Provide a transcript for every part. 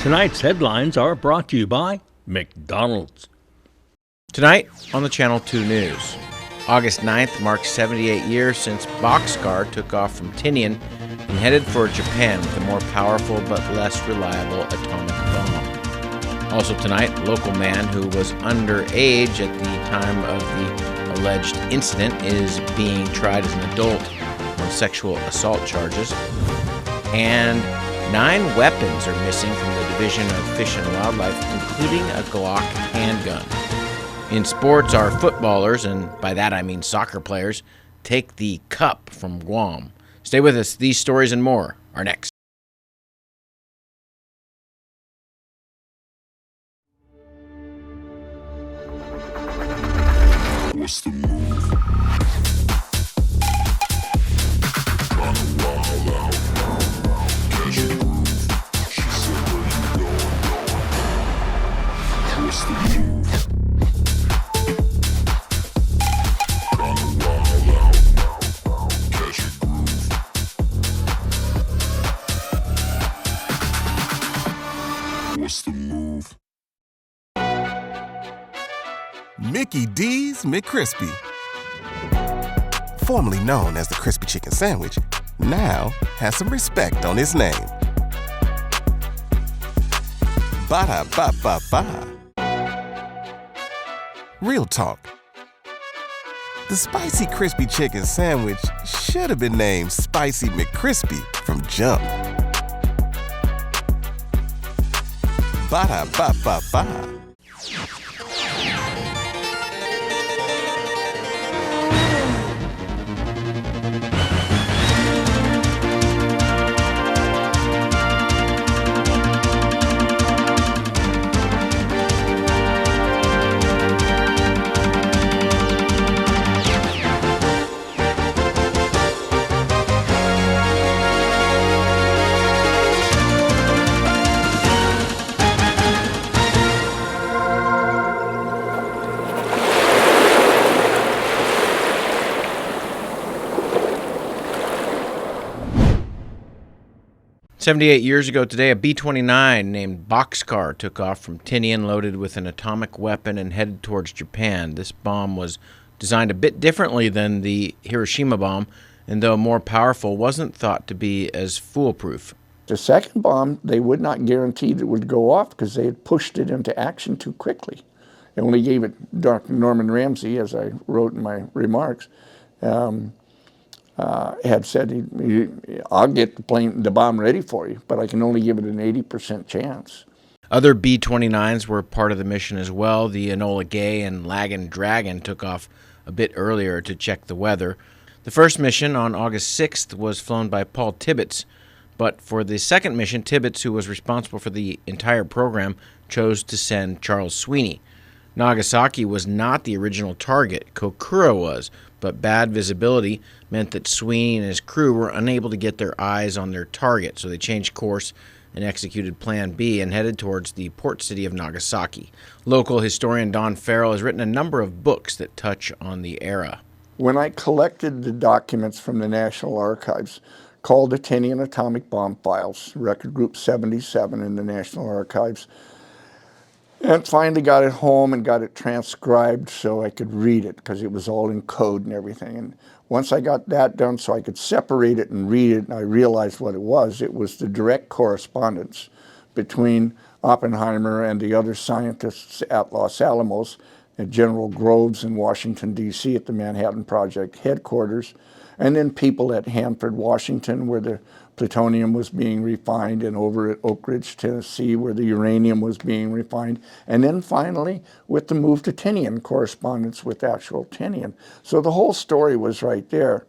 Tonight's headlines are brought to you by McDonald's. Tonight on the Channel 2 News, August 9th marks 78 years since Boxcar took off from Tinian and headed for Japan with a more powerful but less reliable atomic bomb. Also tonight, a local man who was underage at the time of the alleged incident is being tried as an adult on sexual assault charges. And 9 weapons are missing from the Division of Fish and Wildlife, including a Glock handgun. In sports, our footballers, and by that I mean soccer players, take the cup from Guam. Stay with us. These stories and more are next. What's the move? Tryna wild out. Catch a groove. She said, where you going? What's the move? Tryna wild out. Catch a groove. What's the move? Mickey D's McCrispy. Formerly known as the Crispy Chicken Sandwich, now has some respect on his name. Ba-da-ba-ba-ba. Real talk. The Spicy Crispy Chicken Sandwich should have been named Spicy McCrispy from jump. Ba-da-ba-ba-ba. "78 years ago today, a B-29 named Boxcar took off from Tinian loaded with an atomic weapon and headed towards Japan. This bomb was designed a bit differently than the Hiroshima bomb, and though more powerful, wasn't thought to be as foolproof. The second bomb, they would not guarantee that it would go off because they had pushed it into action too quickly. They only gave it Dr. Norman Ramsey, as I wrote in my remarks, had said, I'll get the bomb ready for you, but I can only give it an 80% chance. Other B-29s were part of the mission as well. The Enola Gay and Lagan Dragon took off a bit earlier to check the weather. The first mission on August 6th was flown by Paul Tibbets, but for the second mission, Tibbets, who was responsible for the entire program, chose to send Charles Sweeney. Nagasaki was not the original target. Kokura was, but bad visibility meant that Sweeney and his crew were unable to get their eyes on their target, so they changed course and executed Plan B and headed towards the port city of Nagasaki. Local historian Don Farrell has written a number of books that touch on the era. When I collected the documents from the National Archives called the Tinian Atomic Bomb Files, Record Group 77 in the National Archives, and finally got it home and got it transcribed so I could read it because it was all in code and everything. And once I got that done so I could separate it and read it, and I realized what it was the direct correspondence between Oppenheimer and the other scientists at Los Alamos, at General Groves in Washington, D.C. at the Manhattan Project headquarters, and then people at Hanford, Washington, where the plutonium was being refined, and over at Oak Ridge, Tennessee, where the uranium was being refined, and then finally with the move to Tinian, correspondence with actual Tinian. So the whole story was right there.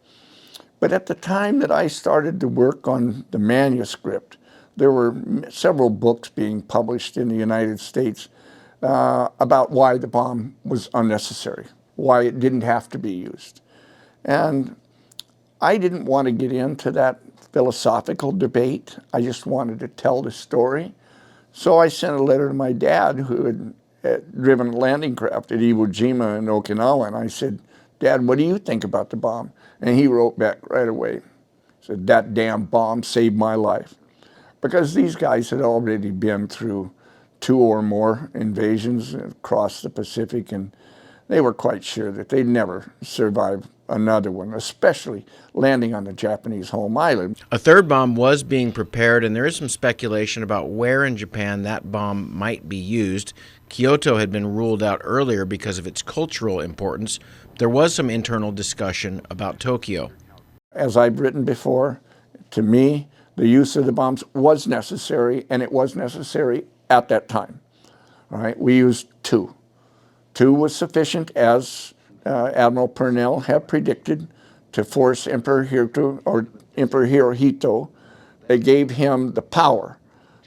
But at the time that I started to work on the manuscript, there were several books being published in the United States about why the bomb was unnecessary, why it didn't have to be used. And I didn't want to get into that philosophical debate. I just wanted to tell the story. So I sent a letter to my dad, who had driven a landing craft at Iwo Jima in Okinawa, and I said, Dad, what do you think about the bomb? And he wrote back right away. He said, that damn bomb saved my life. because these guys had already been through 2 or more invasions across the Pacific, and they were quite sure that they'd never survive another one, especially landing on the Japanese home island. A third bomb was being prepared, and there is some speculation about where in Japan that bomb might be used. Kyoto had been ruled out earlier because of its cultural importance. There was some internal discussion about Tokyo. As I've written before, to me, the use of the bombs was necessary, and it was necessary at that time. All right, we used 2. 2 was sufficient, as Admiral Purnell had predicted, to force Emperor Hirohito. It gave him the power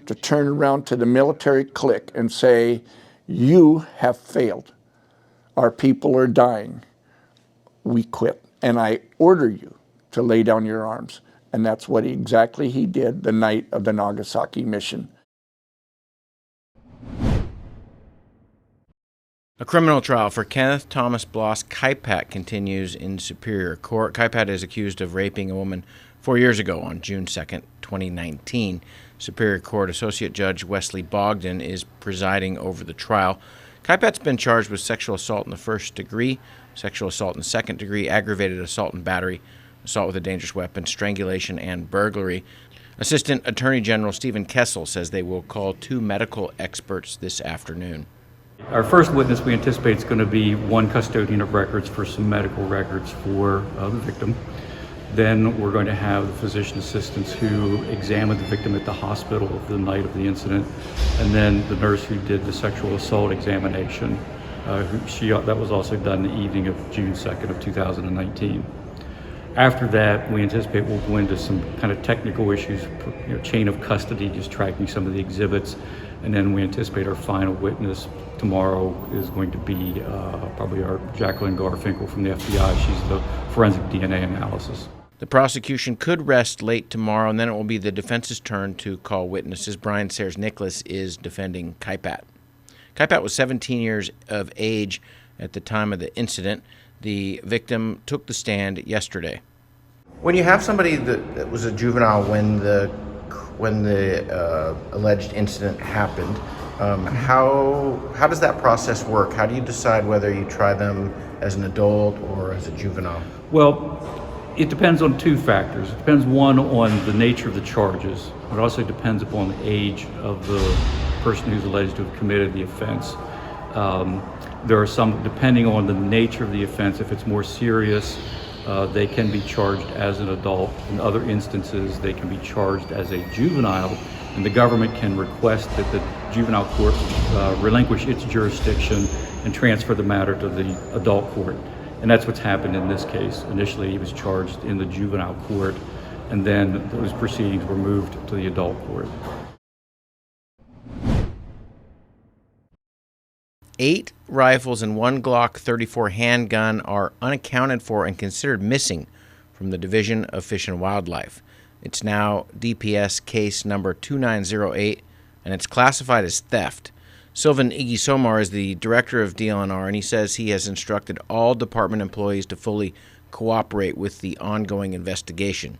to turn around to the military clique and say, "You have failed. Our people are dying. We quit, and I order you to lay down your arms." And that's what exactly he did the night of the Nagasaki mission. A criminal trial for Kenneth Thomas Bloss Kaipat continues in Superior Court. Kaipat is accused of raping a woman 4 years ago on June 2nd, 2019. Superior Court Associate Judge Wesley Bogdan is presiding over the trial. Kaipat's been charged with sexual assault in the first degree, sexual assault in the second degree, aggravated assault and battery, assault with a dangerous weapon, strangulation, and burglary. Assistant Attorney General Stephen Kessel says they will call 2 medical experts this afternoon. Our first witness we anticipate is going to be one custodian of records for some medical records for the victim. Then we're going to have the physician assistants who examined the victim at the hospital the night of the incident, and then the nurse who did the sexual assault examination. That was also done the evening of June 2nd of 2019. After that, we anticipate we'll go into some kind of technical issues, chain of custody, just tracking some of the exhibits, and then we anticipate our final witness tomorrow is going to be probably our Jacqueline Garfinkel from the FBI. She's the forensic DNA analysis. The prosecution could rest late tomorrow, and then it will be the defense's turn to call witnesses. Brian Sayers-Nicholas is defending Kaipat. Kaipat was 17 years of age at the time of the incident. The victim took the stand yesterday. When you have somebody that was a juvenile when the alleged incident happened, how does that process work? How do you decide whether you try them as an adult or as a juvenile? Well, it depends on 2 factors. It depends, one, on the nature of the charges. It also depends upon the age of the person who's alleged to have committed the offense. There are some, depending on the nature of the offense, if it's more serious, they can be charged as an adult. In other instances, they can be charged as a juvenile, and the government can request that the juvenile court relinquish its jurisdiction and transfer the matter to the adult court. And that's what's happened in this case. Initially, he was charged in the juvenile court, and then those proceedings were moved to the adult court. 8 rifles and 1 Glock 34 handgun are unaccounted for and considered missing from the Division of Fish and Wildlife. It's now DPS case number 2908, and it's classified as theft. Sylvan Igisomar is the director of DLNR, and he says he has instructed all department employees to fully cooperate with the ongoing investigation.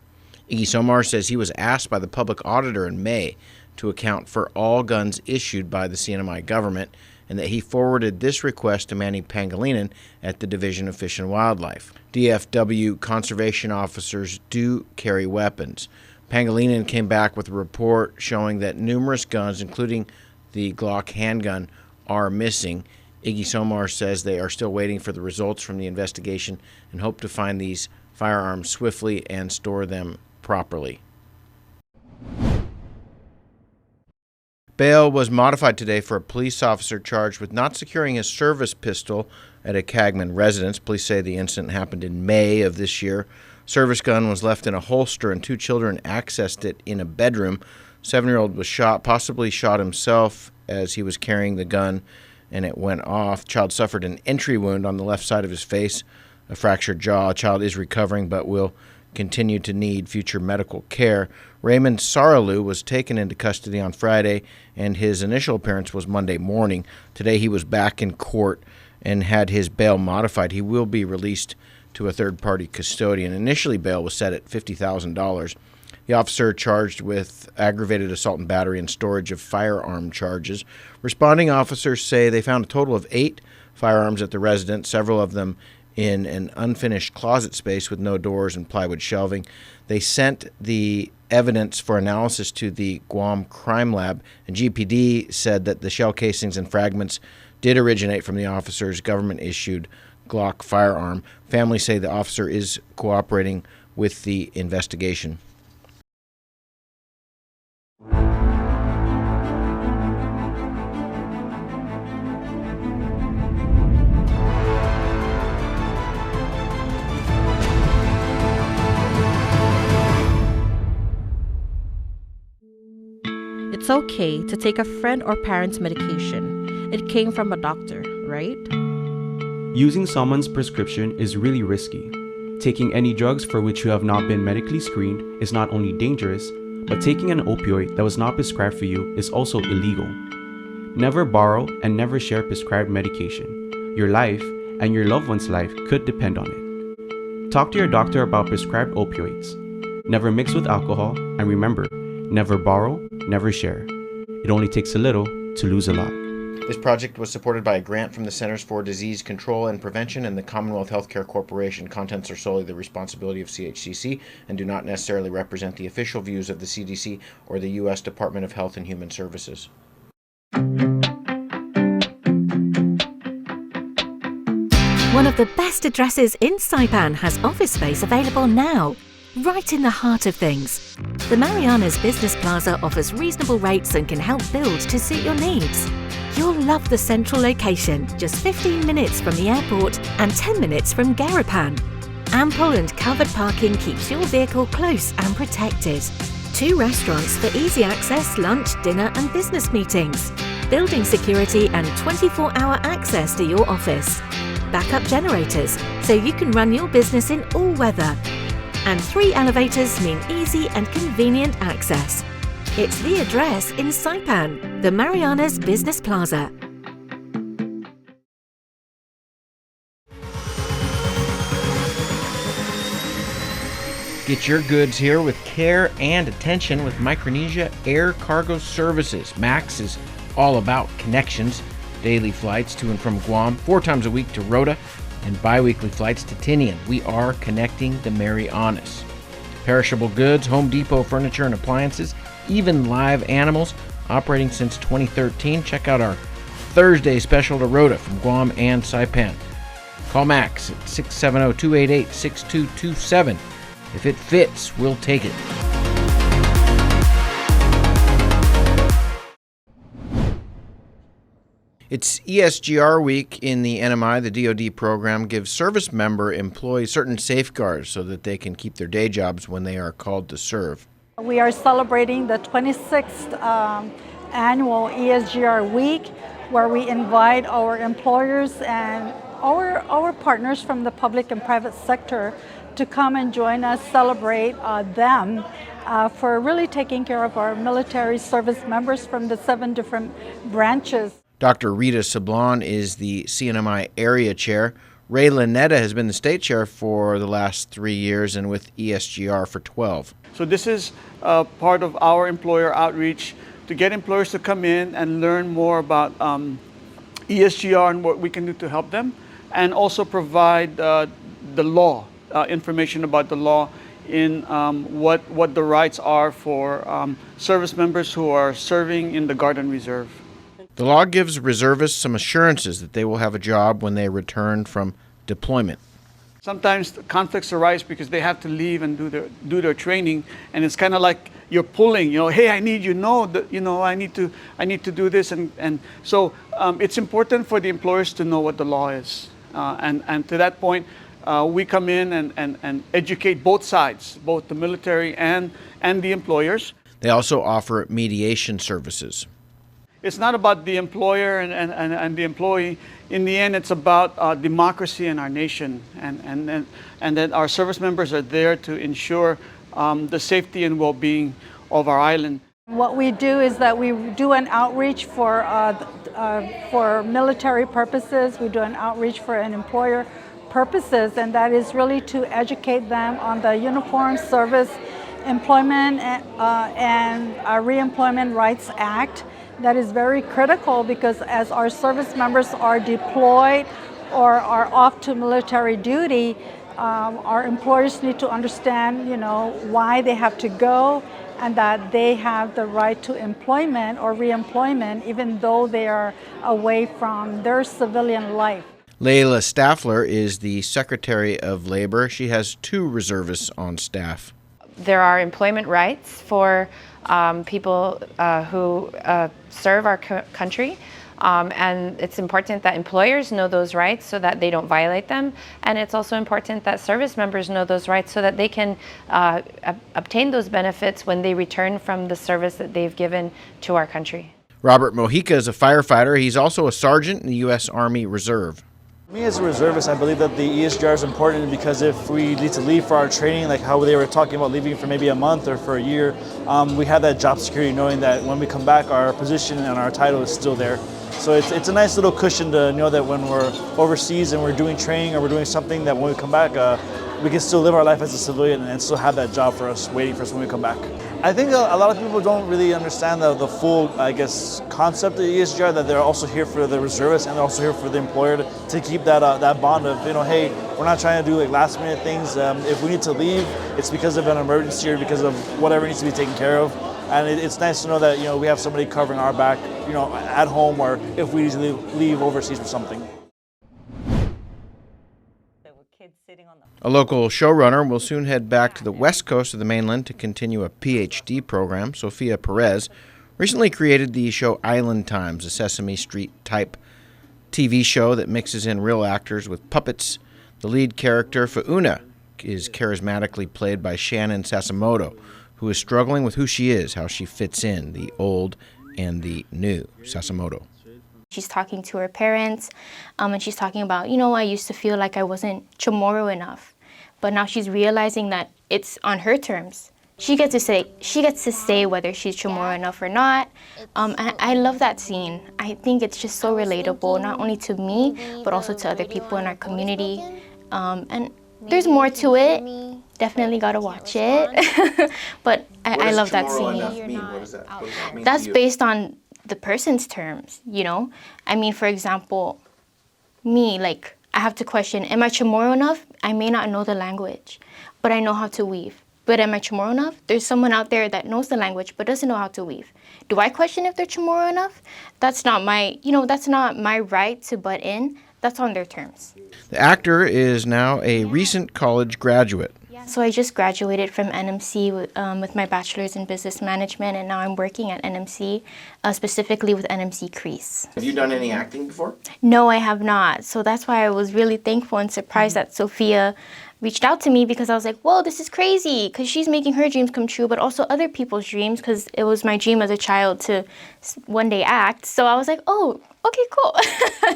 Igisomar says he was asked by the public auditor in May to account for all guns issued by the CNMI government, and that he forwarded this request to Manny Pangilinan at the Division of Fish and Wildlife. DFW conservation officers do carry weapons. Pangilinan came back with a report showing that numerous guns, including the Glock handgun, are missing. Igisomar says they are still waiting for the results from the investigation and hope to find these firearms swiftly and store them properly. Bail was modified today for a police officer charged with not securing his service pistol at a Cagman residence. Police say the incident happened in May of this year. Service gun was left in a holster and 2 children accessed it in a bedroom. 7-year-old was shot, possibly shot himself as he was carrying the gun, and it went off. Child suffered an entry wound on the left side of his face, a fractured jaw. Child is recovering but will continue to need future medical care. Raymond Saralu was taken into custody on Friday, and his initial appearance was Monday morning. Today he was back in court and had his bail modified. He will be released to a third-party custodian. Initially, bail was set at $50,000. The officer charged with aggravated assault and battery and storage of firearm charges. Responding officers say they found a total of 8 firearms at the residence, several of them in an unfinished closet space with no doors and plywood shelving. They sent the evidence for analysis to the Guam Crime Lab, and GPD said that the shell casings and fragments did originate from the officer's government-issued Glock firearm. Families say the officer is cooperating with the investigation. It's okay to take a friend or parent's medication. It came from a doctor, right? Using someone's prescription is really risky. Taking any drugs for which you have not been medically screened is not only dangerous, but taking an opioid that was not prescribed for you is also illegal. Never borrow and never share prescribed medication. Your life and your loved one's life could depend on it. Talk to your doctor about prescribed opioids. Never mix with alcohol, and remember, never borrow, never share. It only takes a little to lose a lot. This project was supported by a grant from the Centers for Disease Control and Prevention and the Commonwealth Healthcare Corporation. Contents are solely the responsibility of CHCC and do not necessarily represent the official views of the CDC or the U.S. Department of Health and Human Services. One of the best addresses in Saipan has office space available now, right in the heart of things. The Mariana's Business Plaza offers reasonable rates and can help build to suit your needs. You'll love the central location, just 15 minutes from the airport and 10 minutes from Garapan. Ample and covered parking keeps your vehicle close and protected. 2 restaurants for easy access, lunch, dinner and business meetings. Building security and 24-hour access to your office. Backup generators, so you can run your business in all weather. And 3 elevators mean easy and convenient access. It's the address in Saipan, the Mariana's Business Plaza. Get your goods here with care and attention with Micronesia Air Cargo Services. MAX is all about connections. Daily flights to and from Guam, 4 times a week to Rota, and bi-weekly flights to Tinian. We are connecting the Marianas. Perishable goods, Home Depot furniture and appliances, even live animals, operating since 2013. Check out our Thursday special to Rota from Guam and Saipan. Call Max at 670-288-6227. If it fits, we'll take it. It's ESGR week in the NMI. The DoD program gives service member employees certain safeguards so that they can keep their day jobs when they are called to serve. We are celebrating the 26th annual ESGR week, where we invite our employers and our partners from the public and private sector to come and join us, celebrate them for really taking care of our military service members from the 7 different branches. Dr. Rita Sablon is the CNMI area chair. Ray Lanetta has been the state chair for the last 3 years and with ESGR for 12. So this is part of our employer outreach to get employers to come in and learn more about ESGR and what we can do to help them, and also provide the law, information about the law in what the rights are for service members who are serving in the Guard and Reserve. The law gives reservists some assurances that they will have a job when they return from deployment. Sometimes conflicts arise because they have to leave and do their training, and it's kind of like you're pulling. Hey, I need I need to do this, and so it's important for the employers to know what the law is, and to that point, we come in and educate both sides, both the military and the employers. They also offer mediation services. It's not about the employer and the employee. In the end, it's about democracy in our nation, and that our service members are there to ensure the safety and well-being of our island. What we do is that we do an outreach for military purposes. We do an outreach for an employer purposes, and that is really to educate them on the uniform service Employment and Reemployment Rights Act that is very critical, because as our service members are deployed or are off to military duty, our employers need to understand, why they have to go, and that they have the right to employment or reemployment even though they are away from their civilian life. Layla Staffler is the Secretary of Labor. She has 2 reservists on staff. There are employment rights for people who serve our country, and it's important that employers know those rights so that they don't violate them, and it's also important that service members know those rights so that they can obtain those benefits when they return from the service that they've given to our country. Robert Mojica is a firefighter. He's also a sergeant in the U.S. Army Reserve. Me as a reservist, I believe that the ESGR is important because if we need to leave for our training, like how they were talking about leaving for maybe a month or for a year, we have that job security knowing that when we come back, our position and our title is still there. So it's a nice little cushion to know that when we're overseas and we're doing training or we're doing something, that when we come back, we can still live our life as a civilian and still have that job for us, waiting for us when we come back. I think a lot of people don't really understand the full, concept of ESGR, that they're also here for the reservists and they're also here for the employer to keep that bond of, hey, we're not trying to do last minute things. If we need to leave, it's because of an emergency or because of whatever needs to be taken care of. And it's nice to know that, we have somebody covering our back, at home, or if we need to leave overseas for something. A local showrunner will soon head back to the west coast of the mainland to continue a PhD program. Sophia Perez recently created the show Island Times, a Sesame Street-type TV show that mixes in real actors with puppets. The lead character, Fauna, is charismatically played by Shannon Sasimoto, who is struggling with who she is, how she fits in, the old and the new Sasimoto. She's talking to her parents, and she's talking about, I used to feel like I wasn't Chamorro enough, but now she's realizing that it's on her terms. She gets to say whether she's Chamorro enough or not, and I love that scene. I think it's just so relatable, not only to me, but also to other people in our community, and there's more to it. Definitely gotta watch it, but I love that scene. What does that mean? That's based on the person's terms, I mean, for example, me, I have to question, am I Chamorro enough? I may not know the language, but I know how to weave. But am I Chamorro enough? There's someone out there that knows the language but doesn't know how to weave. Do I question if they're Chamorro enough? That's not my, that's not my right to butt in. That's on their terms. The actor is now a recent college graduate. So I just graduated from NMC with my bachelor's in business management, and now I'm working at NMC, specifically with NMC Crease. Have you done any acting before? No, I have not. So that's why I was really thankful and surprised that Sophia reached out to me, because I was like, whoa, this is crazy, because she's making her dreams come true, but also other people's dreams, because it was my dream as a child to one day act. So I was like, oh, okay, cool.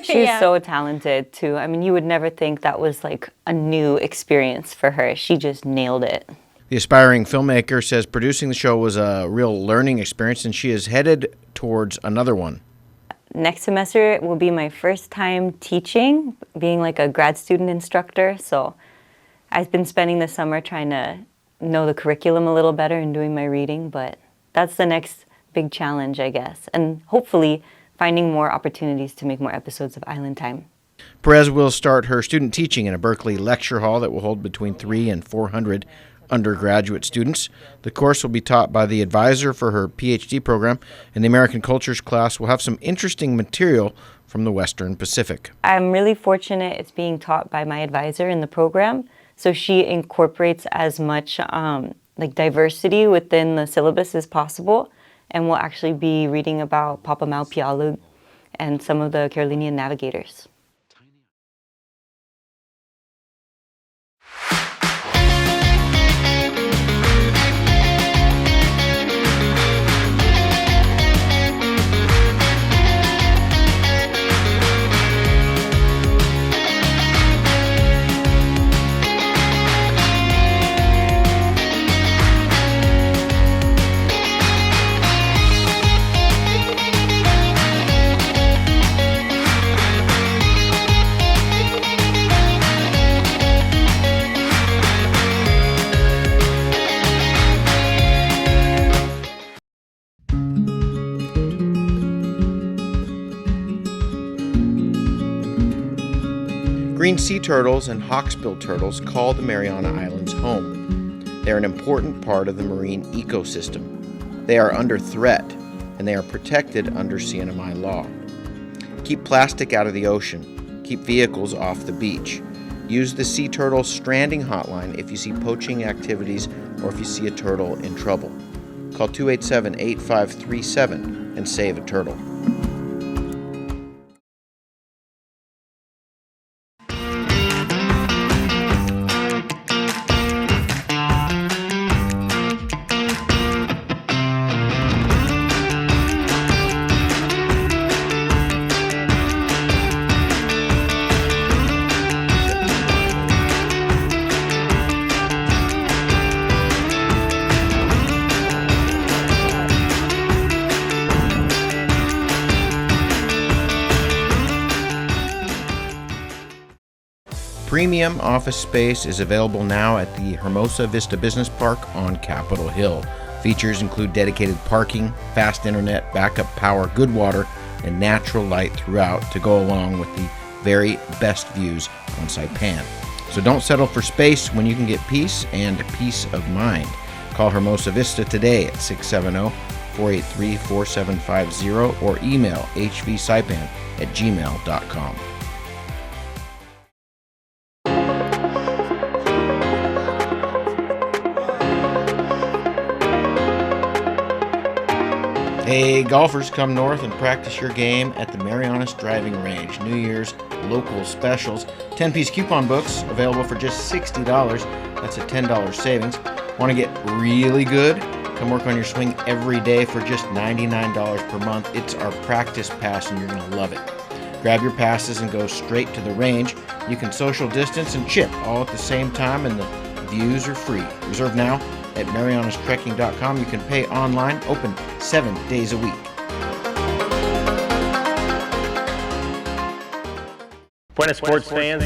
She's so talented too. I mean, you would never think that was a new experience for her. She just nailed it. The aspiring filmmaker says producing the show was a real learning experience, and she is headed towards another one. Next semester will be my first time teaching, being a grad student instructor. So I've been spending the summer trying to know the curriculum a little better and doing my reading, but that's the next big challenge, I guess. And hopefully finding more opportunities to make more episodes of Island Time. Perez will start her student teaching in a Berkeley lecture hall that will hold between 300 and 400 undergraduate students. The course will be taught by the advisor for her PhD program, and the American Cultures class will have some interesting material from the Western Pacific. I'm really fortunate it's being taught by my advisor in the program, so she incorporates as much diversity within the syllabus as possible, and we'll actually be reading about Papa Maupialu and some of the Carolinian navigators. Marine sea turtles and hawksbill turtles call the Mariana Islands home. They are an important part of the marine ecosystem. They are under threat, and they are protected under CNMI law. Keep plastic out of the ocean. Keep vehicles off the beach. Use the Sea Turtle Stranding Hotline if you see poaching activities or if you see a turtle in trouble. Call 287-8537 and save a turtle. Premium office space is available now at the Hermosa Vista Business Park on Capitol Hill. Features include dedicated parking, fast internet, backup power, good water, and natural light throughout to go along with the very best views on Saipan. So don't settle for space when you can get peace and peace of mind. Call Hermosa Vista today at 670-483-4750 or email hvsaipan@gmail.com. Hey, golfers, come north and practice your game at the Marianas Driving Range. New Year's local specials. 10-piece coupon books available for just $60. That's a $10 savings. Want to get really good? Come work on your swing every day for just $99 per month. It's our practice pass and you're going to love it. Grab your passes and go straight to the range. You can social distance and chip all at the same time, and the views are free. Reserve now at marianastrekking.com. You can pay online, open 7 days a week. Buenas sports fans.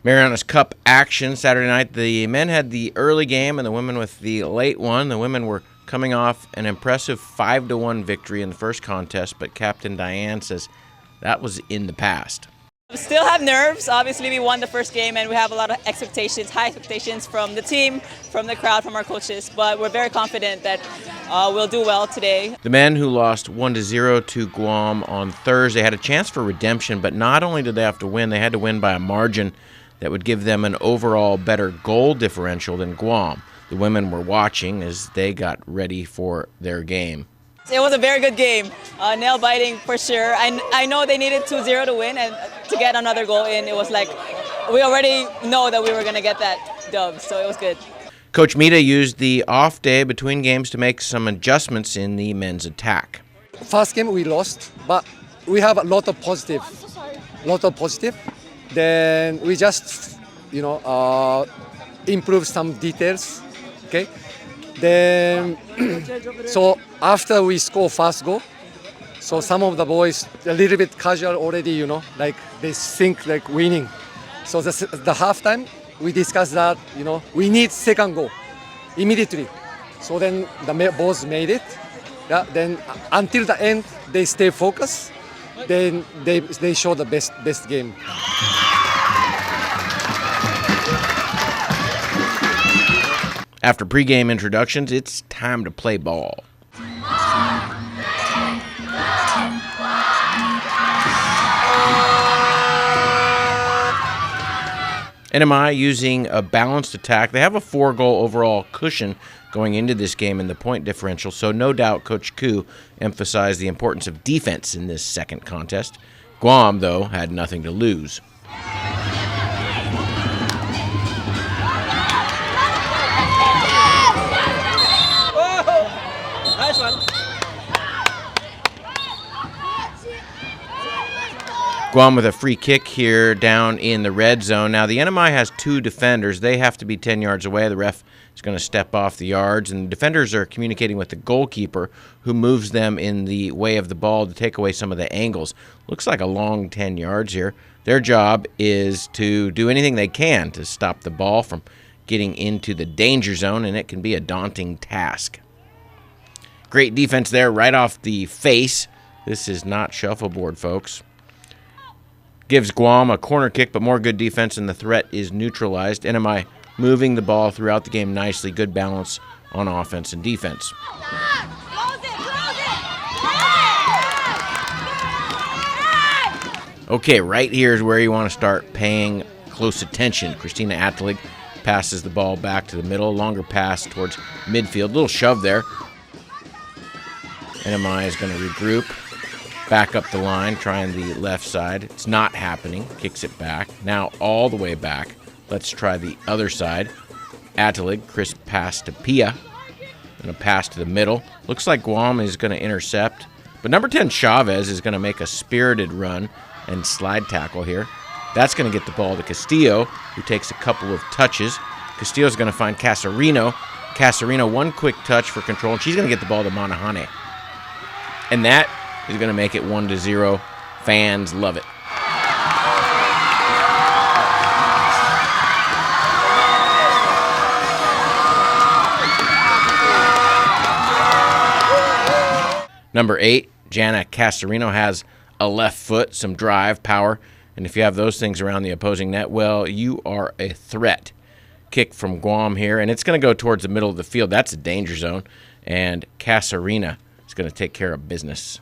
Mariana's Cup action Saturday night. The men had the early game and the women with the late one. The women were coming off an impressive 5-1 victory in the first contest, but Captain Diane says that was in the past. We still have nerves. Obviously, we won the first game, and we have a lot of expectations, high expectations from the team, from the crowd, from our coaches. But we're very confident that we'll do well today. The men, who lost 1-0 to Guam on Thursday, had a chance for redemption, but not only did they have to win, they had to win by a margin that would give them an overall better goal differential than Guam. The women were watching as they got ready for their game. It was a very good game, nail-biting for sure. I know they needed 2-0 to win, and to get another goal in, it was like we already know that we were going to get that dub, so it was good. Coach Mita used the off day between games to make some adjustments in the men's attack. First game we lost, but we have a lot of positive. Then we just, improve some details, okay? Then, so after we score first goal, so some of the boys a little bit casual already, like they think like winning. So the halftime, we discussed that, we need second goal immediately. So then the boys made it. Yeah, then until the end, they stay focused. Then they show the best game. After pregame introductions, it's time to play ball. NMI using a balanced attack. They have a 4-goal overall cushion going into this game in the point differential, so no doubt Coach Koo emphasized the importance of defense in this second contest. Guam, though, had nothing to lose. Guam with a free kick here down in the red zone. Now, the NMI has 2 defenders. They have to be 10 yards away. The ref is going to step off the yards, and the defenders are communicating with the goalkeeper, who moves them in the way of the ball to take away some of the angles. Looks like a long 10 yards here. Their job is to do anything they can to stop the ball from getting into the danger zone, and it can be a daunting task. Great defense there right off the face. This is not shuffleboard, folks. Gives Guam a corner kick, but more good defense, and the threat is neutralized. NMI moving the ball throughout the game nicely. Good balance on offense and defense. Okay, right here is where you want to start paying close attention. Christina Attelig passes the ball back to the middle. Longer pass towards midfield. Little shove there. NMI is going to regroup. Back up the line, trying the left side. It's not happening. Kicks it back. Now all the way back. Let's try the other side. Attelig, crisp pass to Pia. And a pass to the middle. Looks like Guam is going to intercept. But number 10, Chavez, is going to make a spirited run and slide tackle here. That's going to get the ball to Castillo, who takes a couple of touches. Castillo's going to find Casarino. Casarino, one quick touch for control, and she's going to get the ball to Manahane. And that is going to make it 1-0. Fans love it. Number 8, Jana Casarino, has a left foot, some drive, power, and if you have those things around the opposing net, well, you are a threat. Kick from Guam here, and it's going to go towards the middle of the field. That's a danger zone, and Casarina is going to take care of business.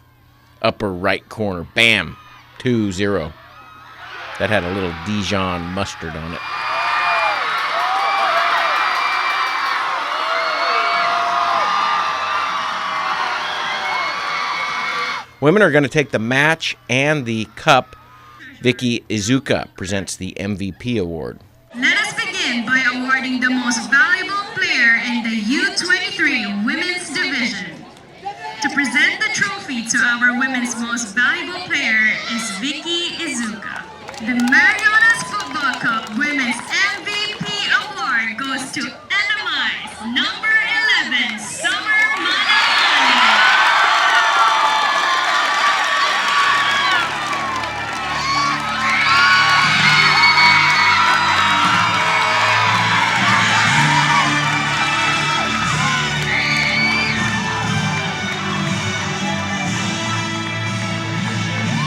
Upper right corner, bam, 2-0. That had a little Dijon mustard on it. Women are going to take the match and the cup. Vicky Izuka presents the MVP award. Let us begin by awarding the most valuable player in the U23 women's division. To present the trophy to our women's most valuable player is Vicky Izuka. The Mariana's Football Cup Women's MVP Award goes to NMI's number 11, Summer Manahane.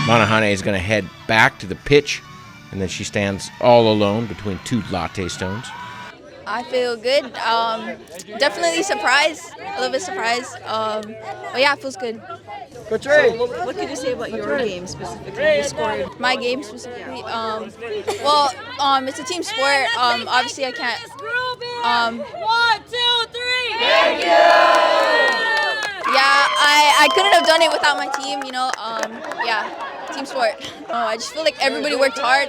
Manahane is going to head back to the pitch, and then she stands all alone between 2 latte stones. I feel good. Definitely surprised, a little bit surprised. But yeah, it feels good. Coach Ray, what can you say about your game specifically? You scored. My game specifically? It's a team sport. Obviously, I can't. 1, 2, 3. Thank you. Yeah, I couldn't have done it without my team. Team sport. I just feel like everybody worked hard.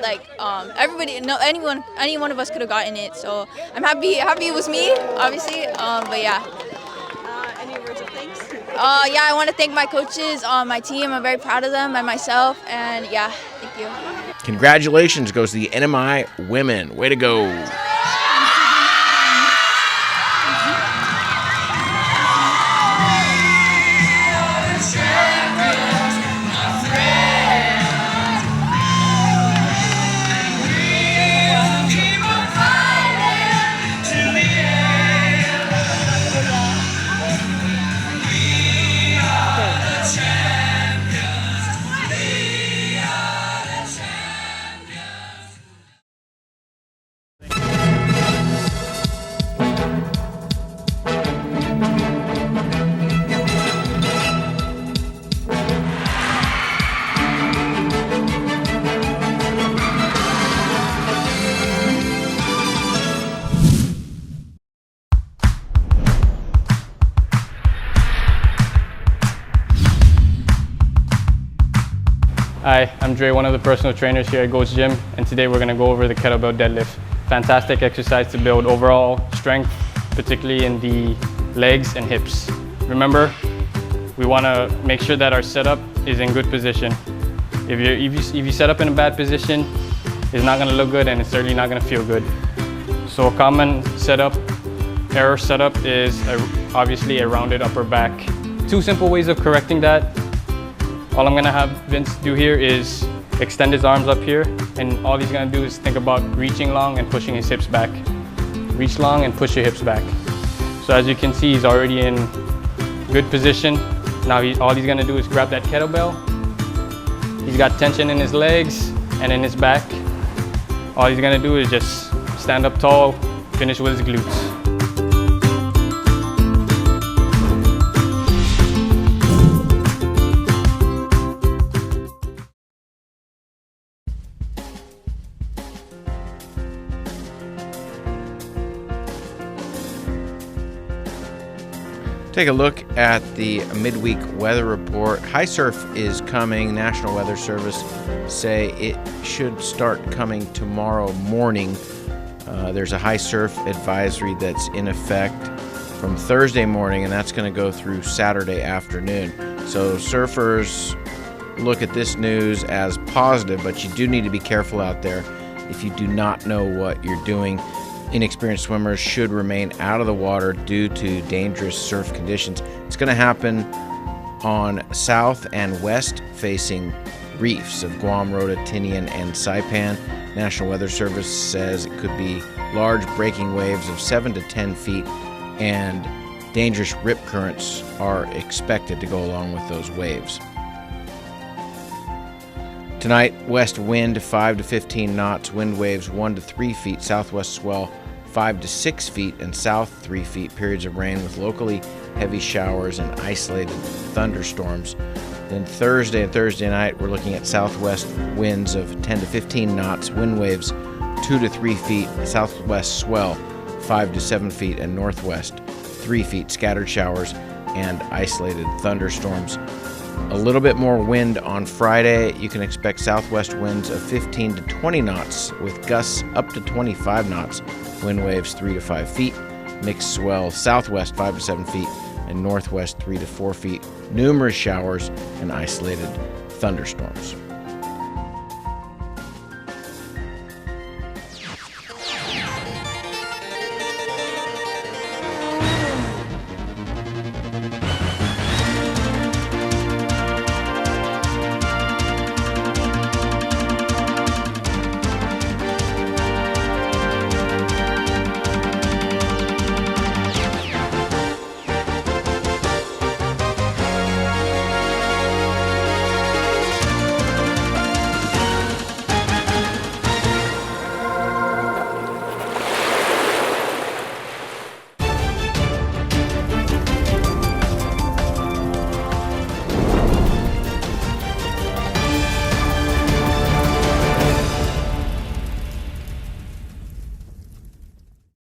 Any one of us could have gotten it. So I'm happy it was me, obviously. Any words of thanks? I want to thank my coaches, my team. I'm very proud of them and myself. And yeah, thank you. Congratulations goes to the NMI women. Way to go. Hi, I'm Dre, one of the personal trainers here at Goat's Gym, and today we're going to go over the kettlebell deadlift. Fantastic exercise to build overall strength, particularly in the legs and hips. Remember, we want to make sure that our setup is in good position. If you set up in a bad position, it's not going to look good and it's certainly not going to feel good. So a common error setup is obviously a rounded upper back. 2 simple ways of correcting that. All I'm going to have Vince do here is extend his arms up here, and all he's going to do is think about reaching long and pushing his hips back. Reach long and push your hips back. So as you can see, he's already in good position. Now all he's going to do is grab that kettlebell. He's got tension in his legs and in his back. All he's going to do is just stand up tall, finish with his glutes. Take a look at the midweek weather report. High surf is coming. National Weather Service say it should start coming tomorrow morning. There's a high surf advisory that's in effect from Thursday morning, and that's going to go through Saturday afternoon. So surfers look at this news as positive, but you do need to be careful out there if you do not know what you're doing. Inexperienced swimmers should remain out of the water due to dangerous surf conditions. It's going to happen on south and west facing reefs of Guam, Rota, Tinian, and Saipan. National Weather Service says it could be large breaking waves of 7 to 10 feet, and dangerous rip currents are expected to go along with those waves. Tonight, west wind 5 to 15 knots, wind waves 1 to 3 feet, southwest swell 5 to 6 feet, and south 3 feet. Periods of rain with locally heavy showers and isolated thunderstorms. Then Thursday and Thursday night, we're looking at southwest winds of 10 to 15 knots, wind waves 2 to 3 feet, southwest swell 5 to 7 feet, and northwest 3 feet. Scattered showers and isolated thunderstorms. A little bit more wind on Friday. You can expect southwest winds of 15 to 20 knots with gusts up to 25 knots. Wind waves 3 to 5 feet. Mixed swell southwest 5 to 7 feet and northwest 3 to 4 feet. Numerous showers and isolated thunderstorms.